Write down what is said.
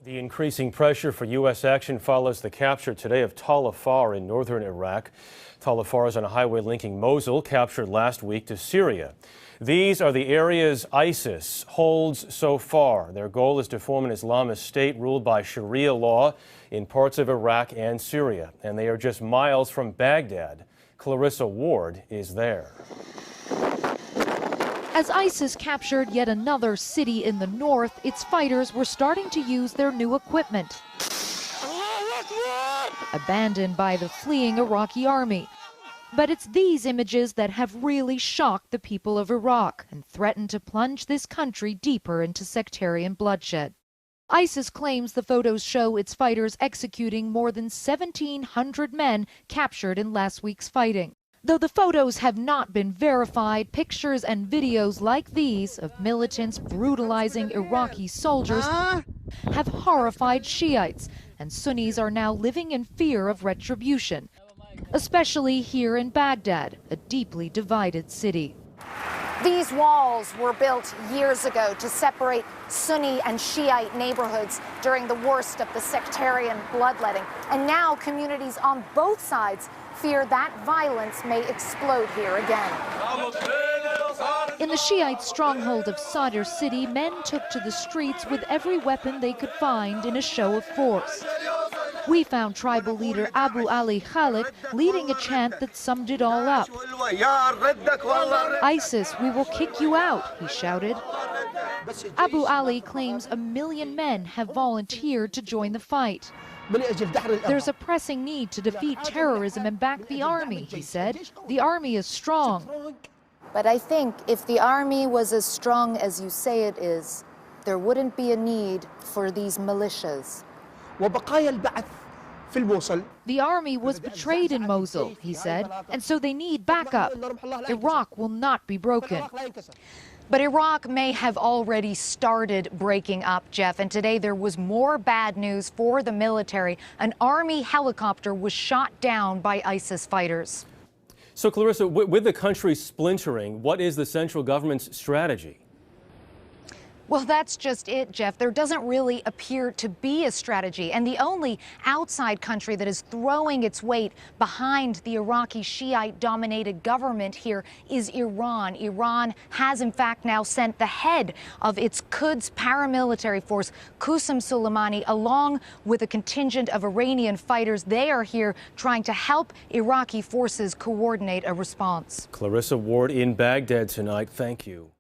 The increasing pressure for U.S. action follows the capture today of Tal Afar in northern Iraq. Tal Afar is on a highway linking Mosul, captured last week, to Syria. These are the areas ISIS holds so far. Their goal is to form an Islamist state ruled by Sharia law in parts of Iraq and Syria. And they are just miles from Baghdad. Clarissa Ward is there. As ISIS captured yet another city in the north, its fighters were starting to use their new equipment, abandoned by the fleeing Iraqi army. But it's these images that have really shocked the people of Iraq and threatened to plunge this country deeper into sectarian bloodshed. ISIS claims the photos show its fighters executing more than 1,700 men captured in last week's fighting. Though the photos have not been verified, pictures and videos like these of militants brutalizing Iraqi soldiers have horrified Shiites, and Sunnis are now living in fear of retribution, especially here in Baghdad, a deeply divided city. These walls were built years ago to separate Sunni and Shiite neighborhoods during the worst of the sectarian bloodletting. And now communities on both sides fear that violence may explode here again. In the Shiite stronghold of Sadr City, men took to the streets with every weapon they could find in a show of force. We found tribal leader Abu Ali Khalik leading a chant that summed it all up. ISIS, we will kick you out, he shouted. Abu Ali claims 1 million men have volunteered to join the fight. There's a pressing need to defeat terrorism and back the army, he said. The army is strong. But I think if the army was as strong as you say it is, there wouldn't be a need for these militias. The army was betrayed in Mosul, he said, and so they need backup. Iraq will not be broken. But Iraq may have already started breaking up, Jeff, and today there was more bad news for the military. An army helicopter was shot down by ISIS fighters. So, Clarissa, with the country splintering, what is the central government's strategy? Well, that's just it, Jeff. There doesn't really appear to be a strategy. And the only outside country that is throwing its weight behind the Iraqi Shiite-dominated government here is Iran. Iran has, in fact, now sent the head of its Quds paramilitary force, Qasem Soleimani, along with a contingent of Iranian fighters. They are here trying to help Iraqi forces coordinate a response. Clarissa Ward in Baghdad tonight. Thank you.